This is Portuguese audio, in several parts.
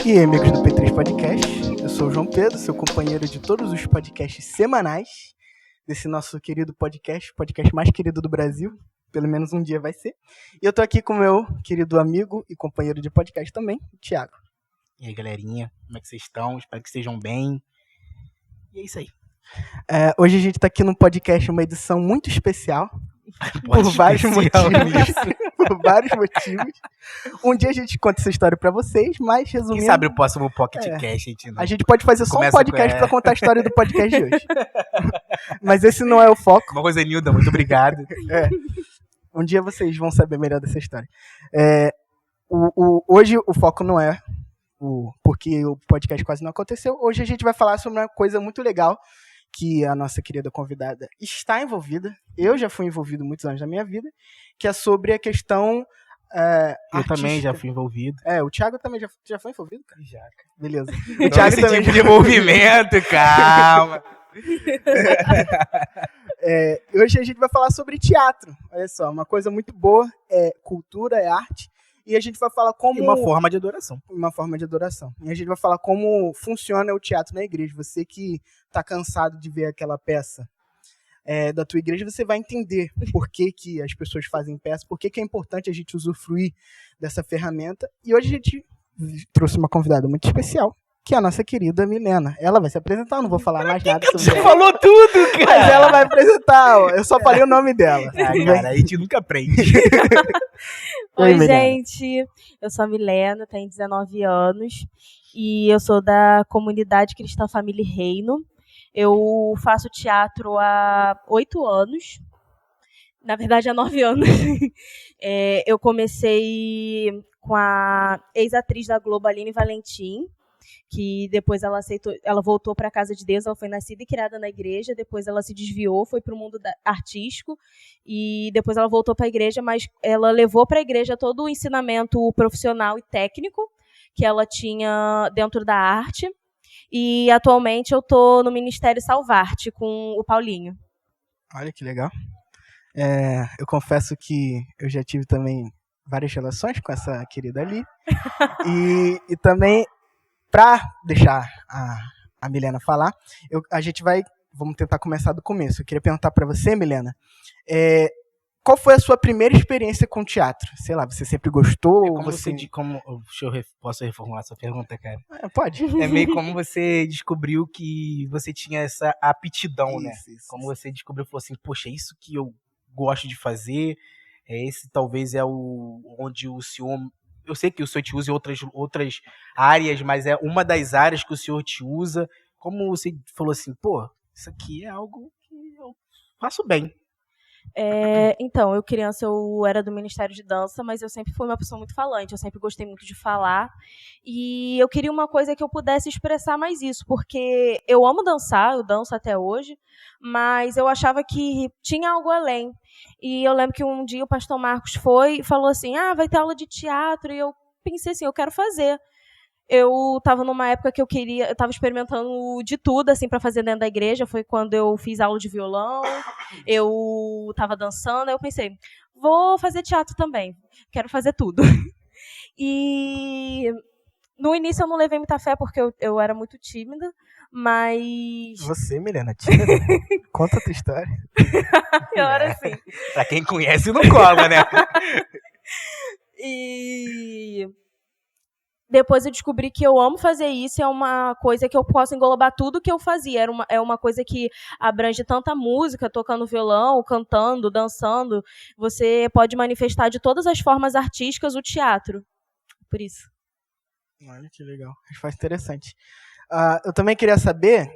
E aí, amigos do P3 Podcast, eu sou o João Pedro, seu companheiro de todos os podcasts semanais desse nosso querido podcast, o podcast mais querido do Brasil, pelo menos um dia vai ser. E eu tô aqui com o meu querido amigo e companheiro de podcast também, o Thiago. E aí, galerinha, como é que vocês estão? Espero que estejam bem. E é isso aí. Hoje a gente tá aqui no podcast, uma edição muito especial, por vários motivos. Um dia a gente conta essa história pra vocês, mas resumindo... Quem sabe o próximo PocketCast a gente pode fazer só um podcast pra contar a história do podcast de hoje. Mas esse não é o foco. Uma coisa, Nilda, muito obrigado. Um dia vocês vão saber melhor dessa história. Hoje o foco não é porque o podcast quase não aconteceu. Hoje a gente vai falar sobre uma coisa muito legal que a nossa querida convidada está envolvida. Eu já fui envolvido muitos anos da minha vida, que é sobre a questão eu também já fui envolvido. O Thiago também já foi envolvido, cara? Já, cara. Beleza. O Thiago também tipo de envolvimento, calma. Hoje a gente vai falar sobre teatro. Olha só, uma coisa muito boa, é cultura, é arte. E a gente vai falar como... Uma forma de adoração. Uma forma de adoração. E a gente vai falar como funciona o teatro na igreja. Você que está cansado de ver aquela peça da tua igreja, você vai entender por que as pessoas fazem peça, por que é importante a gente usufruir dessa ferramenta. E hoje a gente trouxe uma convidada muito especial, que é a nossa querida Milena. Ela vai se apresentar, eu não vou falar mais nada sobre ela. Você falou tudo, cara! Mas ela vai apresentar, ó. Eu só falei o nome dela. Cara, a gente nunca aprende. Oi, gente. Eu sou a Milena, tenho 19 anos e eu sou da comunidade Cristã Família Reino. Eu faço teatro há 8 anos. Na verdade, há 9 anos. Eu comecei com a ex-atriz da Globo, Aline Valentim, que depois ela voltou para a Casa de Deus, ela foi nascida e criada na igreja, depois ela se desviou, foi para o mundo artístico, e depois ela voltou para a igreja, mas ela levou para a igreja todo o ensinamento profissional e técnico que ela tinha dentro da arte, e atualmente eu estou no Ministério Salvarte com o Paulinho. Olha que legal. Eu confesso que eu já tive também várias relações com essa querida ali, e também... Para deixar a Milena falar, vamos tentar começar do começo. Eu queria perguntar para você, Milena, qual foi a sua primeira experiência com teatro? Sei lá, você sempre gostou? Posso reformular essa pergunta, cara? Pode. É meio como você descobriu que você tinha essa aptidão, né? Como você descobriu, falou assim, poxa, é isso que eu gosto de fazer, esse talvez é onde o senhor... Eu sei que o senhor te usa em outras áreas, mas é uma das áreas que o senhor te usa. Como você falou assim, pô, isso aqui é algo que eu faço bem. Então, criança, eu era do Ministério de Dança, mas eu sempre fui uma pessoa muito falante, eu sempre gostei muito de falar, e eu queria uma coisa que eu pudesse expressar mais isso, porque eu amo dançar, eu danço até hoje, mas eu achava que tinha algo além. E eu lembro que um dia o pastor Marcos foi e falou assim, vai ter aula de teatro, e eu pensei assim, eu quero fazer. Eu estava numa época que eu estava experimentando de tudo assim para fazer dentro da igreja. Foi quando eu fiz aula de violão, eu estava dançando, aí eu pensei, vou fazer teatro também, quero fazer tudo. E no início eu não levei muita fé porque eu era muito tímida, mas... Você, Milena, tímida? Conta a tua história. Eu era assim. Pra quem conhece, não cola, né? E... depois eu descobri que eu amo fazer isso, é uma coisa que eu posso englobar tudo que eu fazia. É uma coisa que abrange tanta música, tocando violão, cantando, dançando. Você pode manifestar de todas as formas artísticas o teatro. Por isso. Olha que legal. Resposta interessante. Eu também queria saber,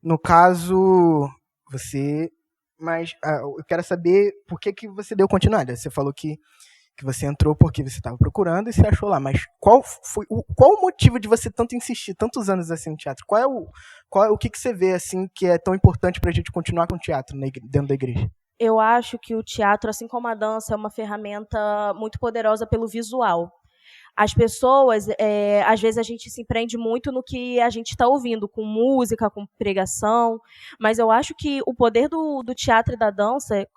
no caso, eu quero saber por que você deu continuidade. Você falou que você entrou porque você estava procurando e você achou lá, mas qual o motivo de você tanto insistir, tantos anos assim no teatro? O que você vê assim que é tão importante para a gente continuar com o teatro dentro da igreja? Eu acho que o teatro, assim como a dança, é uma ferramenta muito poderosa pelo visual. As pessoas, às vezes a gente se prende muito no que a gente está ouvindo, com música, com pregação, mas eu acho que o poder do teatro e da dança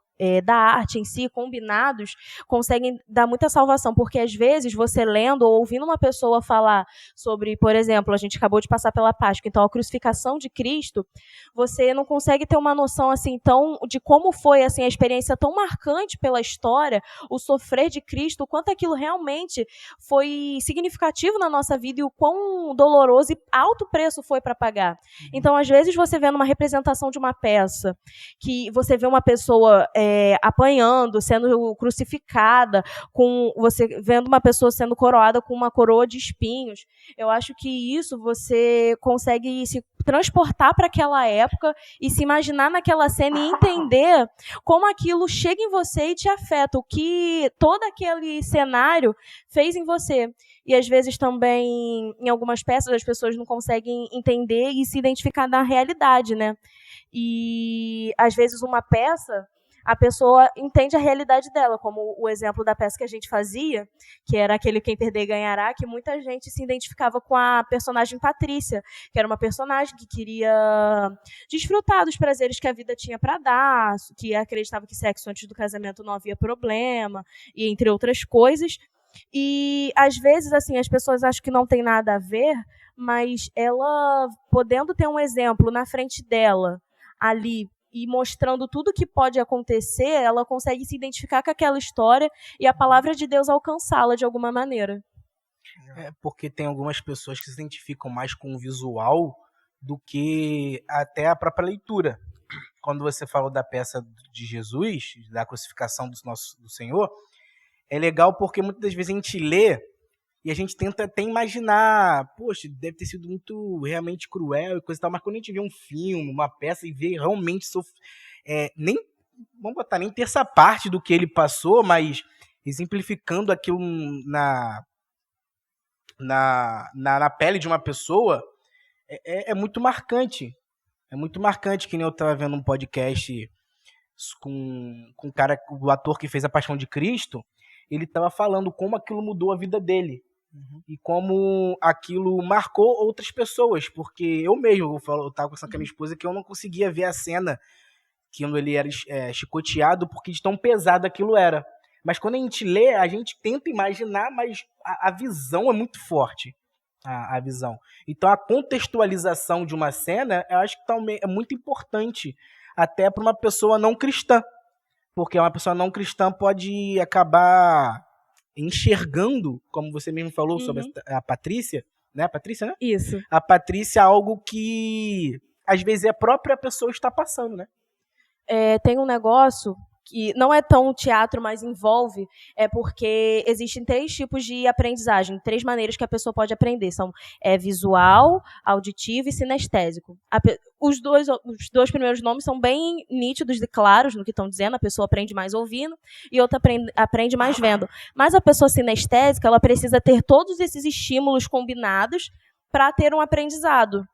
da arte em si, combinados, conseguem dar muita salvação, porque às vezes você lendo ou ouvindo uma pessoa falar sobre, por exemplo, a gente acabou de passar pela Páscoa, então a crucificação de Cristo, você não consegue ter uma noção assim tão de como foi assim a experiência tão marcante pela história, o sofrer de Cristo, o quanto aquilo realmente foi significativo na nossa vida e o quão doloroso e alto preço foi para pagar. Então, às vezes você vê numa representação de uma peça que você vê uma pessoa apanhando, sendo crucificada, você vendo uma pessoa sendo coroada com uma coroa de espinhos. Eu acho que isso você consegue se transportar para aquela época e se imaginar naquela cena e entender como aquilo chega em você e te afeta, o que todo aquele cenário fez em você. E às vezes também, em algumas peças, as pessoas não conseguem entender e se identificar na realidade, né? E às vezes uma peça, a pessoa entende a realidade dela, como o exemplo da peça que a gente fazia, que era aquele Quem Perder Ganhará, que muita gente se identificava com a personagem Patrícia, que era uma personagem que queria desfrutar dos prazeres que a vida tinha para dar, que acreditava que sexo antes do casamento não havia problema, e entre outras coisas. E, às vezes, assim, as pessoas acham que não tem nada a ver, mas ela, podendo ter um exemplo na frente dela, ali, e mostrando tudo o que pode acontecer, ela consegue se identificar com aquela história e a palavra de Deus alcançá-la de alguma maneira. Porque tem algumas pessoas que se identificam mais com o visual do que até a própria leitura. Quando você falou da peça de Jesus, da crucificação do Senhor, é legal porque muitas das vezes a gente lê e a gente tenta até imaginar, poxa, deve ter sido muito realmente cruel e coisa e tal, mas quando a gente vê um filme, uma peça e vê realmente nem, vamos botar, nem terça parte do que ele passou, mas exemplificando aquilo na pele de uma pessoa, é muito marcante. É muito marcante, que nem eu estava vendo um podcast com um cara, o ator que fez A Paixão de Cristo, ele estava falando como aquilo mudou a vida dele. E como aquilo marcou outras pessoas, porque eu mesmo, eu estava conversando com a minha esposa que eu não conseguia ver a cena que ele era chicoteado, porque de tão pesado aquilo era. Mas quando a gente lê, a gente tenta imaginar, mas a visão é muito forte. A visão. Então a contextualização de uma cena, eu acho que também é muito importante, até para uma pessoa não cristã. Porque uma pessoa não cristã pode acabar enxergando, como você mesmo falou, sobre a Patrícia, né? A Patrícia, né? Isso. A Patrícia, algo que às vezes a própria pessoa está passando, né? Tem um negócio que não é tão teatro, mas envolve, porque existem 3 tipos de aprendizagem, 3 maneiras que a pessoa pode aprender. São visual, auditivo e sinestésico. Os dois primeiros nomes são bem nítidos e claros no que estão dizendo. A pessoa aprende mais ouvindo e outra aprende mais vendo. Mas a pessoa sinestésica, ela precisa ter todos esses estímulos combinados para ter um aprendizado.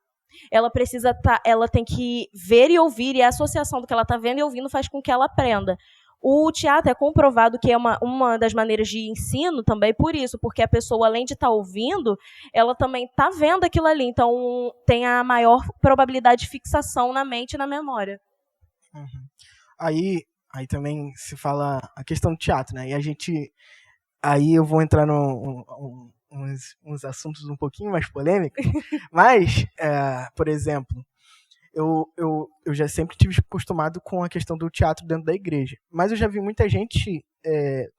Ela tem que ver e ouvir, e a associação do que ela está vendo e ouvindo faz com que ela aprenda. O teatro é comprovado que é uma das maneiras de ensino também por isso, porque a pessoa, além de estar ouvindo, ela também está vendo aquilo ali, então tem a maior probabilidade de fixação na mente e na memória. Aí também se fala a questão do teatro, né? Aí eu vou entrar uns assuntos um pouquinho mais polêmicos, mas, por exemplo, eu já sempre tive acostumado com a questão do teatro dentro da igreja, mas eu já vi muita gente,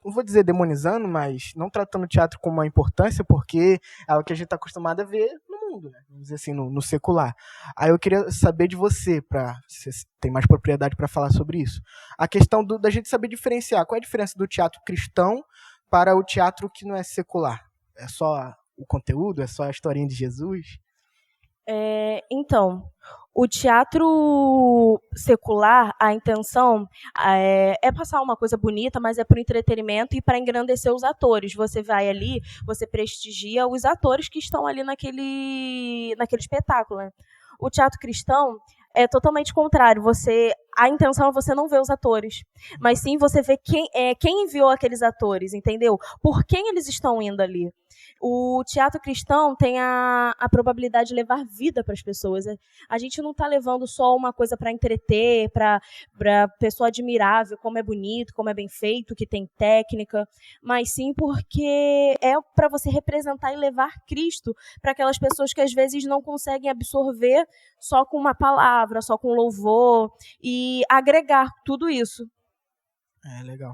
não vou dizer demonizando, mas não tratando o teatro com uma importância, porque é o que a gente está acostumado a ver no mundo, né? Vamos dizer assim, no secular. Aí eu queria saber de você, se você tem mais propriedade para falar sobre isso, a questão da gente saber diferenciar, qual é a diferença do teatro cristão para o teatro que não é secular? É só o conteúdo? É só a historinha de Jesus? Então, o teatro secular, a intenção é passar uma coisa bonita, mas é para o entretenimento e para engrandecer os atores. Você vai ali, você prestigia os atores que estão ali naquele espetáculo, né? O teatro cristão é totalmente contrário. A intenção é você não ver os atores, mas sim você ver quem enviou aqueles atores, entendeu? Por quem eles estão indo ali. O teatro cristão tem a probabilidade de levar vida para as pessoas. A gente não está levando só uma coisa para entreter, para a pessoa admirar, ver como é bonito, como é bem feito, que tem técnica, mas sim porque é para você representar e levar Cristo para aquelas pessoas que às vezes não conseguem absorver só com uma palavra, só com louvor, e agregar tudo isso. Legal.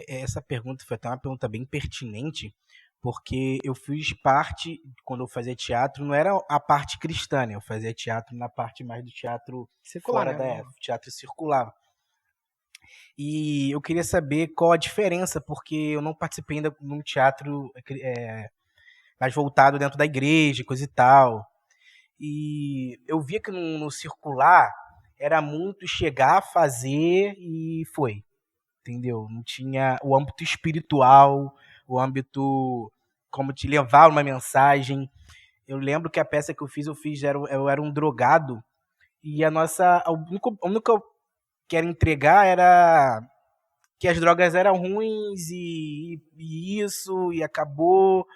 Essa pergunta foi até uma pergunta bem pertinente, porque eu fiz parte, quando eu fazia teatro, não era a parte cristã, né? Eu fazia teatro na parte mais do teatro circular, fora da teatro circular. E eu queria saber qual a diferença, porque eu não participei ainda num teatro mais voltado dentro da igreja, coisa e tal. E eu via que no circular era muito chegar, fazer e foi. Entendeu? Não tinha o âmbito espiritual, o âmbito como te levar uma mensagem. Eu lembro que a peça que eu fiz eu era um drogado e a única que era entregar era que as drogas eram ruins e isso, e acabou.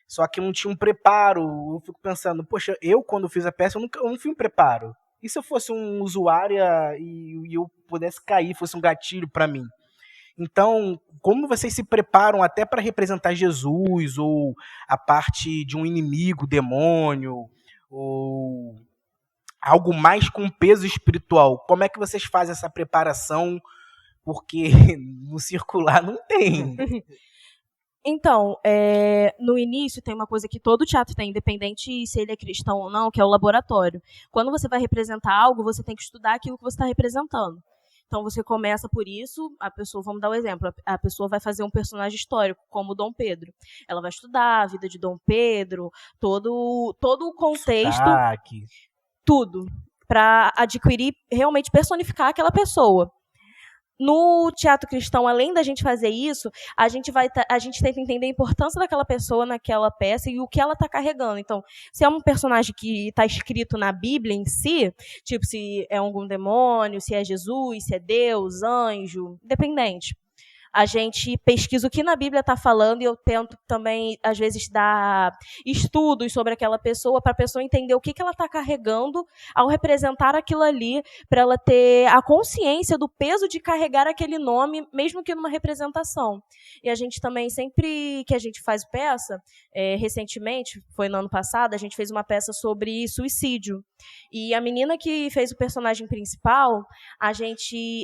Só que não tinha um preparo. Eu fico pensando, poxa, eu quando fiz a peça, eu não fui um preparo. E se eu fosse um usuário e eu pudesse cair, fosse um gatilho para mim? Então, como vocês se preparam até para representar Jesus, ou a parte de um inimigo, demônio, ou algo mais com peso espiritual? Como é que vocês fazem essa preparação? Porque no circular não tem. Então, no início tem uma coisa que todo teatro tem, independente se ele é cristão ou não, que é o laboratório. Quando você vai representar algo, você tem que estudar aquilo que você está representando. Então, você começa por isso, a pessoa, vamos dar um exemplo, a pessoa vai fazer um personagem histórico, como Dom Pedro. Ela vai estudar a vida de Dom Pedro, todo o contexto, tudo, para adquirir, realmente personificar aquela pessoa. No teatro cristão, além da gente fazer isso, a gente tenta entender a importância daquela pessoa naquela peça e o que ela está carregando. Então, se é um personagem que está escrito na Bíblia em si, tipo se é algum demônio, se é Jesus, se é Deus, anjo, independente. A gente pesquisa o que na Bíblia está falando e eu tento também, às vezes, dar estudos sobre aquela pessoa para a pessoa entender o que ela está carregando ao representar aquilo ali, para ela ter a consciência do peso de carregar aquele nome, mesmo que numa representação. E a gente também, sempre que a gente faz peça, recentemente, foi no ano passado, a gente fez uma peça sobre suicídio. E a menina que fez o personagem principal,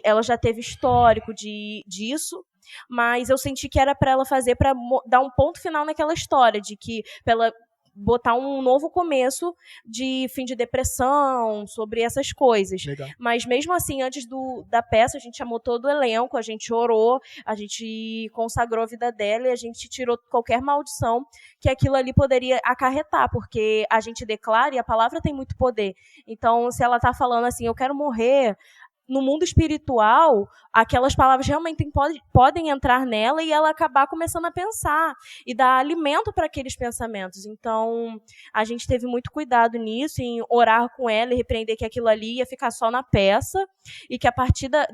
ela já teve histórico disso, mas eu senti que era para ela fazer, para dar um ponto final naquela história, de que para ela botar um novo começo de fim de depressão, sobre essas coisas. Legal. Mas mesmo assim, antes da peça, a gente chamou todo o elenco, a gente orou, a gente consagrou a vida dela e a gente tirou qualquer maldição que aquilo ali poderia acarretar, porque a gente declara e a palavra tem muito poder. Então, se ela está falando assim, eu quero morrer, no mundo espiritual, aquelas palavras realmente podem entrar nela e ela acabar começando a pensar e dar alimento para aqueles pensamentos. Então, a gente teve muito cuidado nisso, em orar com ela e repreender que aquilo ali ia ficar só na peça e que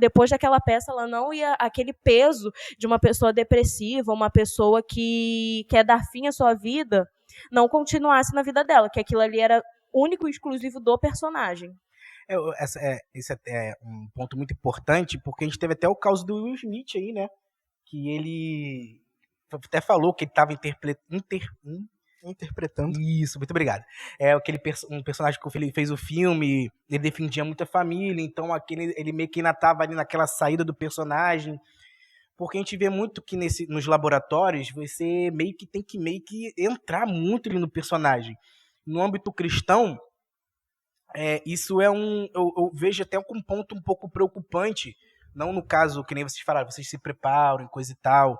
depois daquela peça ela não ia, aquele peso de uma pessoa depressiva, uma pessoa que quer dar fim à sua vida, não continuasse na vida dela, que aquilo ali era único e exclusivo do personagem. Esse é um ponto muito importante, porque a gente teve até o caso do Will Smith aí, né? Que ele até falou que ele estava interpretando. Isso, muito obrigado. Um personagem que ele fez o filme, ele defendia muito a família, então ele meio que ainda estava ali naquela saída do personagem. Porque a gente vê muito que nos laboratórios você tem que entrar muito ali no personagem. No âmbito cristão, isso eu vejo até com um ponto um pouco preocupante, não no caso, que nem vocês falaram, vocês se preparam, coisa e tal,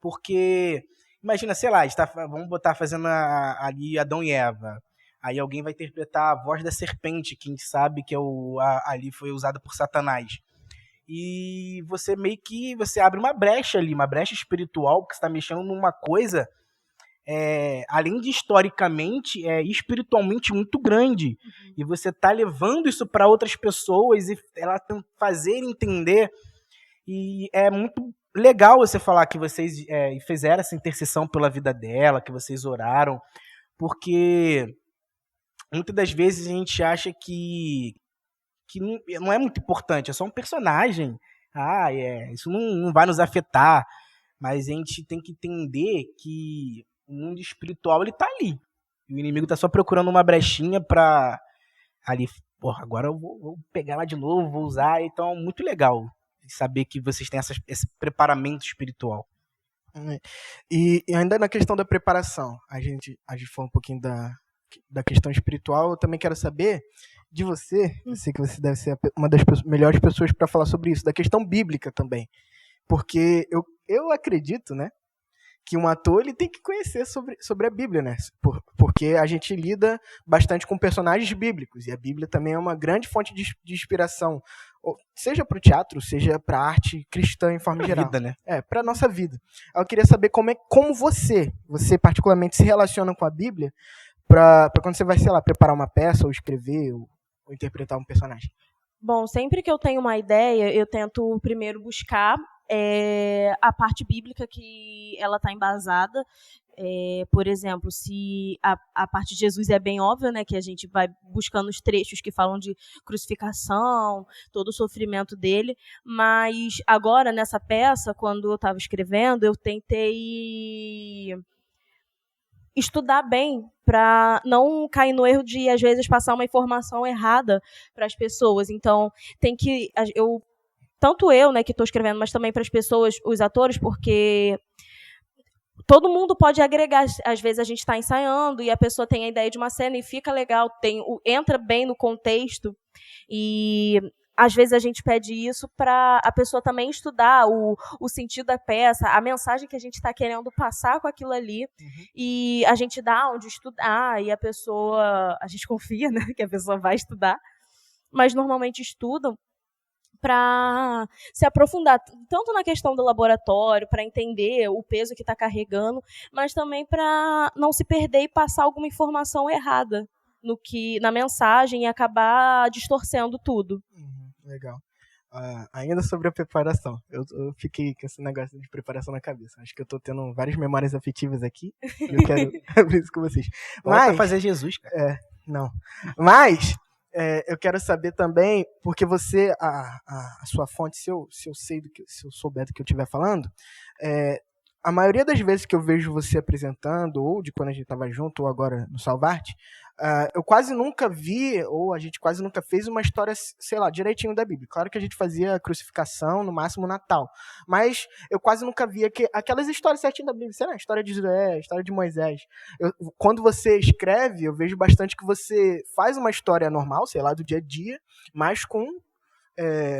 porque, imagina, sei lá, vamos botar fazendo ali Adão e Eva, aí alguém vai interpretar a voz da serpente, que a gente sabe que ali foi usada por Satanás, e você você abre uma brecha ali, uma brecha espiritual, porque você está mexendo numa coisa, além de historicamente, espiritualmente muito grande. Uhum. E você está levando isso para outras pessoas e ela fazer entender. E é muito legal você falar que vocês fizeram essa intercessão pela vida dela, que vocês oraram, porque muitas das vezes a gente acha que não é muito importante, é só um personagem. Isso não vai nos afetar. Mas a gente tem que entender que o mundo espiritual ele tá ali. E o inimigo tá só procurando uma brechinha pra ali, porra, agora eu vou pegar lá de novo, vou usar. Então, muito legal saber que vocês têm esse preparamento espiritual. E ainda na questão da preparação, a gente falou um pouquinho da questão espiritual. Eu também quero saber de você, eu sei que você deve ser uma das melhores pessoas para falar sobre isso, da questão bíblica também. Porque eu acredito, né, que um ator ele tem que conhecer sobre a Bíblia, né? Porque a gente lida bastante com personagens bíblicos, e a Bíblia também é uma grande fonte de inspiração, seja para o teatro, seja para a arte cristã em forma geral. Vida, né? Para a nossa vida. Eu queria saber como você particularmente se relaciona com a Bíblia para quando você vai, sei lá, preparar uma peça, ou escrever, ou interpretar um personagem. Bom, sempre que eu tenho uma ideia, eu tento primeiro buscar a parte bíblica que ela está embasada. Por exemplo, se a parte de Jesus é bem óbvia, né, que a gente vai buscando os trechos que falam de crucificação, todo o sofrimento dele, mas agora, nessa peça, quando eu estava escrevendo, eu tentei estudar bem para não cair no erro de, às vezes, passar uma informação errada para as pessoas. Então, tanto eu, né, que estou escrevendo, mas também para as pessoas, os atores, porque todo mundo pode agregar. Às vezes a gente está ensaiando e a pessoa tem a ideia de uma cena e fica legal, entra bem no contexto, e às vezes a gente pede isso para a pessoa também estudar o sentido da peça, a mensagem que a gente está querendo passar com aquilo ali, e a gente dá onde estudar, e a gente confia, né, que a pessoa vai estudar, mas normalmente estudam para se aprofundar tanto na questão do laboratório, para entender o peso que está carregando, mas também para não se perder e passar alguma informação errada na mensagem e acabar distorcendo tudo. Legal. Ainda sobre a preparação, eu fiquei com esse negócio de preparação na cabeça. Acho que eu estou tendo várias memórias afetivas aqui. Eu quero abrir isso com vocês. Volta a fazer Jesus, cara. Não. Mas eu quero saber também, porque você, a sua fonte, se eu souber do que eu estiver falando, a maioria das vezes que eu vejo você apresentando, ou de quando a gente estava junto, ou agora no Salvarte, eu quase nunca vi, ou a gente quase nunca fez uma história, sei lá, direitinho da Bíblia. Claro que a gente fazia a crucificação, no máximo Natal. Mas eu quase nunca via aquelas histórias certinho da Bíblia, sei lá, a história de José, a história de Moisés. Quando você escreve, eu vejo bastante que você faz uma história normal, sei lá, do dia a dia, mas com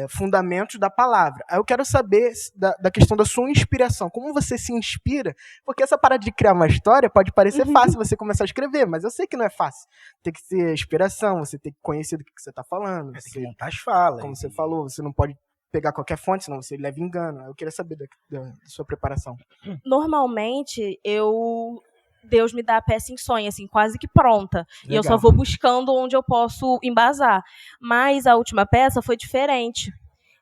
fundamentos da palavra. Aí eu quero saber da questão da sua inspiração. Como você se inspira? Porque essa parada de criar uma história pode parecer fácil você começar a escrever, mas eu sei que não é fácil. Tem que ter inspiração, você tem que conhecer do que você está falando. Tem que montar as falas. Como você falou, você não pode pegar qualquer fonte, senão você leva engano. Eu queria saber da sua preparação. Normalmente, Deus me dá a peça em sonho, assim, quase que pronta. Legal. E eu só vou buscando onde eu posso embasar. Mas a última peça foi diferente.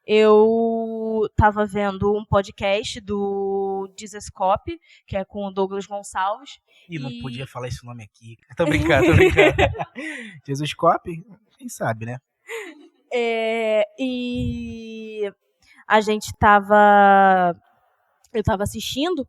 Eu estava vendo um podcast do Dizescope, que é com o Douglas Gonçalves. E não podia falar esse nome aqui. Tô brincando. Dizescope? Quem sabe, né? E a gente eu estava assistindo,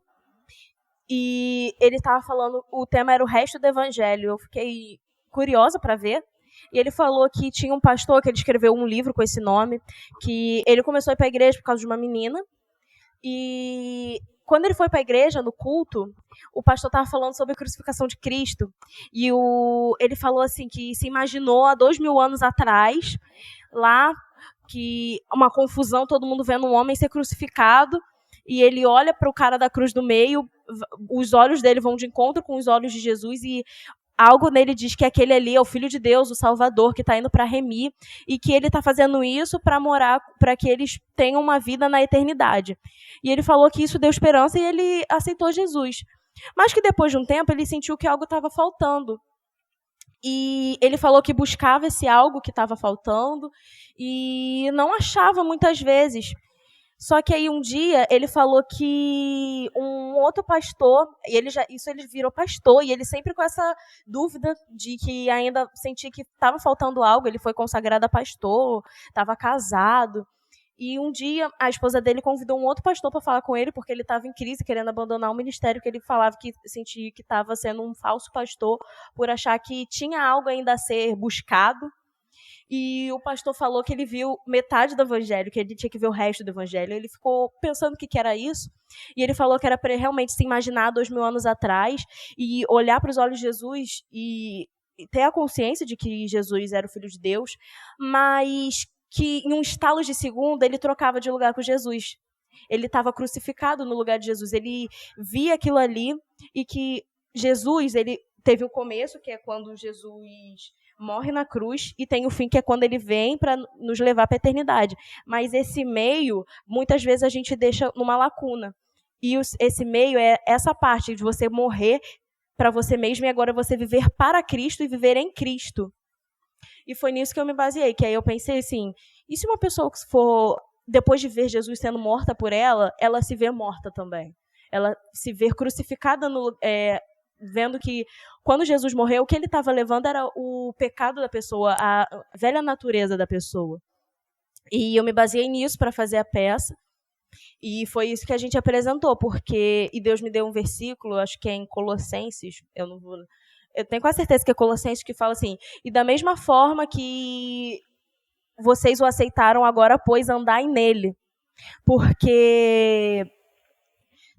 e ele estava falando, o tema era o resto do evangelho. Eu fiquei curiosa para ver. E ele falou que tinha um pastor que ele escreveu um livro com esse nome, que ele começou a ir para a igreja por causa de uma menina. E quando ele foi para a igreja, no culto, o pastor estava falando sobre a crucificação de Cristo. E ele falou assim que se imaginou há 2000 anos atrás, lá, que uma confusão, todo mundo vendo um homem ser crucificado. E ele olha para o cara da cruz do meio, os olhos dele vão de encontro com os olhos de Jesus, e algo nele diz que aquele ali é o Filho de Deus, o Salvador, que está indo para remir, e que ele está fazendo isso para que eles tenham uma vida na eternidade. E ele falou que isso deu esperança e ele aceitou Jesus. Mas que depois de um tempo ele sentiu que algo estava faltando. E ele falou que buscava esse algo que estava faltando e não achava muitas vezes. Só que aí um dia ele falou que um outro pastor, e ele virou pastor, e ele sempre com essa dúvida de que ainda sentia que estava faltando algo, ele foi consagrado a pastor, estava casado. E um dia a esposa dele convidou um outro pastor para falar com ele, porque ele estava em crise, querendo abandonar o ministério, que ele falava que sentia que estava sendo um falso pastor, por achar que tinha algo ainda a ser buscado. E o pastor falou que ele viu metade do evangelho, que ele tinha que ver o resto do evangelho. Ele ficou pensando o que era isso. E ele falou que era para ele realmente se imaginar 2000 anos atrás e olhar para os olhos de Jesus e ter a consciência de que Jesus era o Filho de Deus, mas que em um estalo de segundo ele trocava de lugar com Jesus. Ele estava crucificado no lugar de Jesus. Ele via aquilo ali e que Jesus, ele teve o começo, que é quando Jesus morre na cruz, e tem o fim, que é quando ele vem para nos levar para a eternidade. Mas esse meio, muitas vezes a gente deixa numa lacuna. E esse meio é essa parte de você morrer para você mesmo e agora você viver para Cristo e viver em Cristo. E foi nisso que eu me baseei, que aí eu pensei assim, e se uma pessoa que for, depois de ver Jesus sendo morta por ela se vê morta também. Ela se vê crucificada vendo que quando Jesus morreu, o que ele estava levando era o pecado da pessoa, a velha natureza da pessoa. E eu me baseei nisso para fazer a peça. E foi isso que a gente apresentou, e Deus me deu um versículo, acho que é em Colossenses, eu tenho quase certeza que é Colossenses, que fala assim, e da mesma forma que vocês o aceitaram agora, pois andai nele. Porque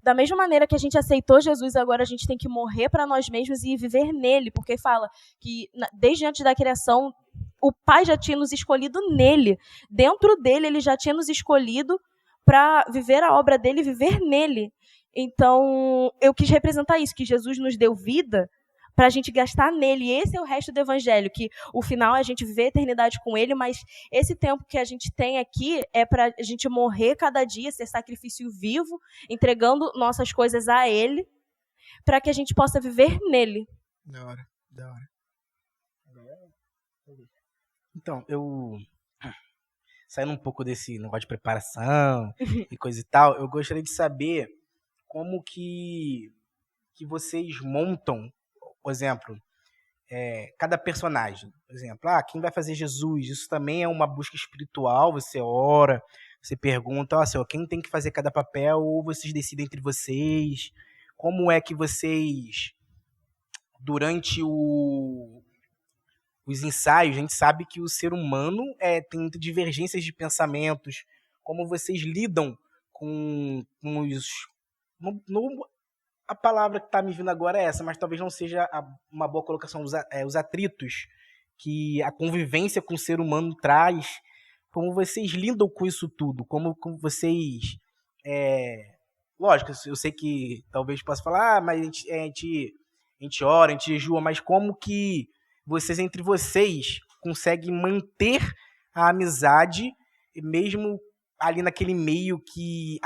da mesma maneira que a gente aceitou Jesus, agora a gente tem que morrer para nós mesmos e viver nele, porque fala que desde antes da criação, o Pai já tinha nos escolhido nele. Dentro dele, ele já tinha nos escolhido para viver a obra dele e viver nele. Então, eu quis representar isso, que Jesus nos deu vida para a gente gastar nele. E esse é o resto do evangelho, que o final é a gente viver a eternidade com ele, mas esse tempo que a gente tem aqui é para a gente morrer cada dia, ser sacrifício vivo, entregando nossas coisas a ele, para que a gente possa viver nele. Da hora, da hora. Então, eu saindo um pouco desse negócio de preparação e coisa e tal, eu gostaria de saber como que vocês montam, por exemplo, cada personagem. Por exemplo, quem vai fazer Jesus? Isso também é uma busca espiritual, você ora, você pergunta, Senhor, quem tem que fazer cada papel, ou vocês decidem entre vocês? Como é que vocês, durante os ensaios, a gente sabe que o ser humano tem divergências de pensamentos, como vocês lidam com os... A palavra que está me vindo agora é essa, mas talvez não seja uma boa colocação, os atritos que a convivência com o ser humano traz, como vocês lidam com isso tudo, como vocês... lógico, eu sei que talvez possa falar, mas a gente ora, a gente jejua, mas como que vocês, entre vocês, conseguem manter a amizade, mesmo ali naquele meio que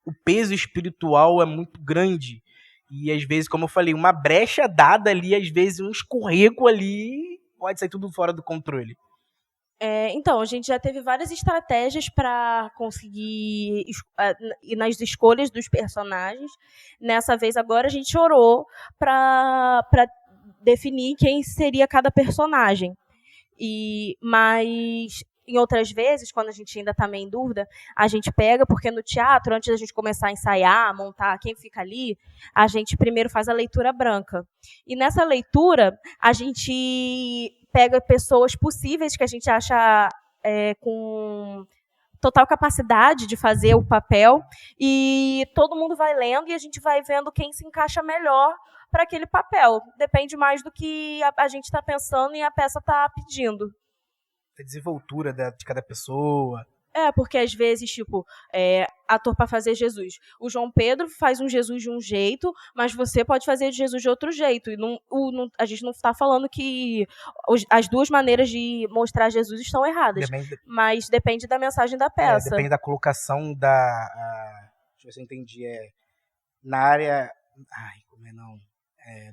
o peso espiritual é muito grande. E, às vezes, como eu falei, uma brecha dada ali, às vezes, um escorrego ali, pode sair tudo fora do controle. Então, a gente já teve várias estratégias para conseguir ir nas escolhas dos personagens. Nessa vez, agora, a gente orou para definir quem seria cada personagem. Mas em outras vezes, quando a gente ainda está meio em dúvida, a gente pega, porque no teatro, antes da gente começar a ensaiar, montar quem fica ali, a gente primeiro faz a leitura branca. E nessa leitura, a gente pega pessoas possíveis que a gente acha com total capacidade de fazer o papel, e todo mundo vai lendo e a gente vai vendo quem se encaixa melhor para aquele papel. Depende mais do que a gente está pensando e a peça está pedindo. A desenvoltura de cada pessoa. Porque às vezes, ator para fazer Jesus. O João Pedro faz um Jesus de um jeito, mas você pode fazer Jesus de outro jeito. E a gente não está falando que as duas maneiras de mostrar Jesus estão erradas. Mas depende da mensagem da peça. Depende da colocação da... deixa eu ver se eu entendi. Na área... como é não?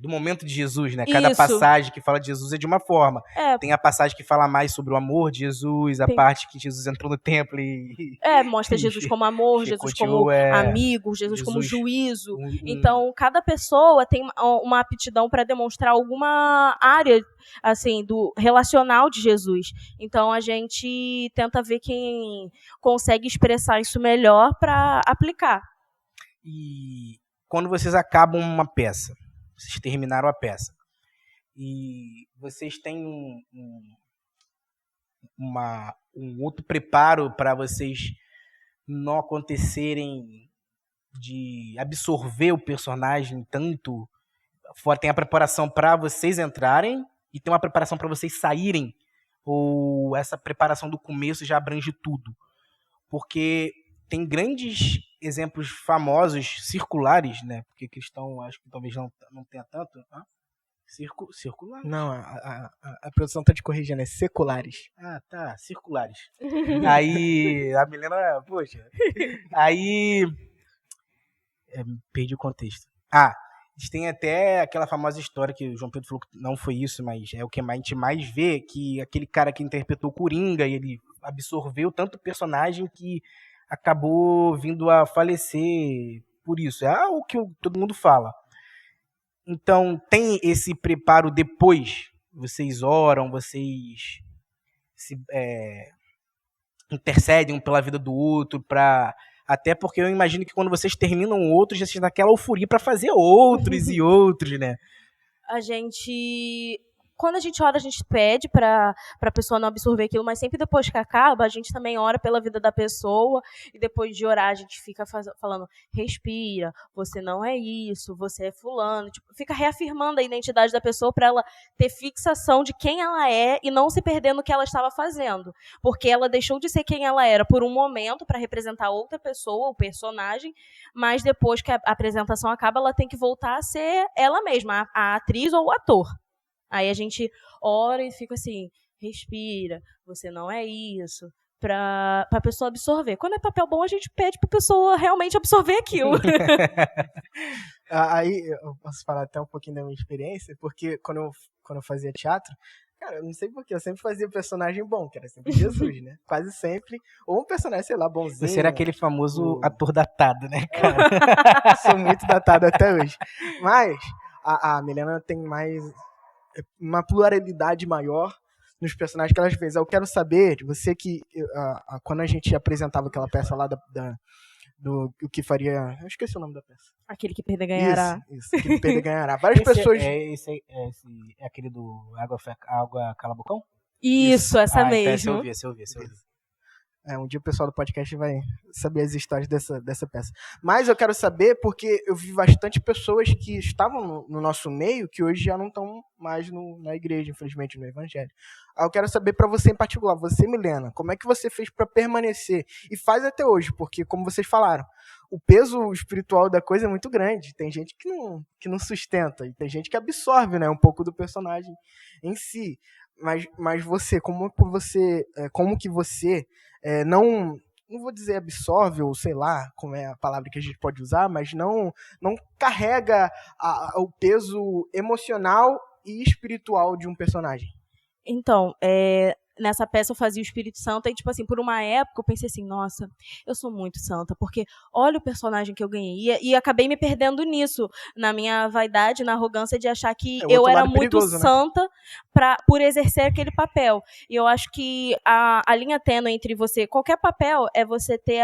do momento de Jesus, né? Cada passagem que fala de Jesus é de uma forma. Tem a passagem que fala mais sobre o amor de Jesus, a parte que Jesus entrou no templo e... mostra Jesus como amor, Jesus como amigo, Jesus como juízo. Então, cada pessoa tem uma aptidão para demonstrar alguma área, assim, do relacional de Jesus. Então, a gente tenta ver quem consegue expressar isso melhor para aplicar. E quando vocês acabam uma peça, vocês terminaram a peça, e vocês têm um outro preparo para vocês não acontecerem de absorver o personagem tanto, tem a preparação para vocês entrarem e tem uma preparação para vocês saírem, ou essa preparação do começo já abrange tudo? Porque tem grandes exemplos famosos, circulares, né? Porque cristão, acho que talvez não tenha tanto. Hã? Circulares? Não, a produção tá te corrigindo, é seculares. Ah, tá, circulares. Aí, a Milena, poxa. Aí, perdi o contexto. A gente tem até aquela famosa história que o João Pedro falou que não foi isso, mas é o que a gente mais vê, que aquele cara que interpretou o Coringa, ele absorveu tanto o personagem que acabou vindo a falecer por isso. É o que todo mundo fala. Então, tem esse preparo depois? Vocês oram, vocês intercedem um pela vida do outro, até porque eu imagino que quando vocês terminam outros, vocês têm aquela euforia para fazer outros e outros, né? Quando a gente ora, a gente pede para a pessoa não absorver aquilo, mas sempre depois que acaba, a gente também ora pela vida da pessoa, e depois de orar, a gente fica falando, respira, você não é isso, você é fulano, tipo, fica reafirmando a identidade da pessoa para ela ter fixação de quem ela é e não se perder no que ela estava fazendo, porque ela deixou de ser quem ela era por um momento para representar outra pessoa, o personagem, mas depois que a apresentação acaba, ela tem que voltar a ser ela mesma, a atriz ou o ator. Aí a gente ora e fica assim, respira, você não é isso, para a pessoa absorver. Quando é papel bom, a gente pede para a pessoa realmente absorver aquilo. Aí eu posso falar até um pouquinho da minha experiência, porque quando eu fazia teatro, cara, eu não sei porquê, eu sempre fazia personagem bom, que era sempre Jesus, né? Quase sempre. Ou um personagem, sei lá, bonzinho. Você era aquele famoso ator datado, né, cara? Sou muito datado até hoje. Mas a Milena tem uma pluralidade maior nos personagens que ela fez. Eu quero saber de você que quando a gente apresentava aquela peça lá do que faria... Eu esqueci o nome da peça. Aquele que perder ganhará. Isso, aquele que perder ganhará. Várias pessoas... Esse é aquele do Água Cala Bocão? Isso, essa mesmo. Então, esse eu ouvi. Um dia o pessoal do podcast vai saber as histórias dessa peça. Mas eu quero saber, porque eu vi bastante pessoas que estavam no nosso meio, que hoje já não estão mais na igreja, infelizmente, no evangelho. Eu quero saber para você em particular, você, Milena, como é que você fez para permanecer? E faz até hoje, porque, como vocês falaram, o peso espiritual da coisa é muito grande. Tem gente que não sustenta, e tem gente que absorve, né, um pouco do personagem em si. Mas você, como que você não vou dizer absorve, ou sei lá, como é a palavra que a gente pode usar, mas não carrega o peso emocional e espiritual de um personagem? Então, nessa peça eu fazia o Espírito Santo e, tipo assim, por uma época eu pensei assim, nossa, eu sou muito santa, porque olha o personagem que eu ganhei. E acabei me perdendo nisso, na minha vaidade, na arrogância de achar que eu era muito perigoso, santa, né? Por exercer aquele papel. E eu acho que a linha tênue entre você, qualquer papel, é você ter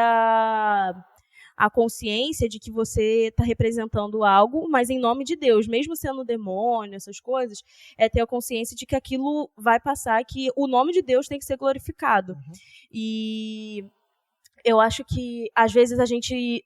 a consciência de que você está representando algo, mas em nome de Deus, mesmo sendo demônio, essas coisas, é ter a consciência de que aquilo vai passar, que o nome de Deus tem que ser glorificado. Uhum. E eu acho que, às vezes, a gente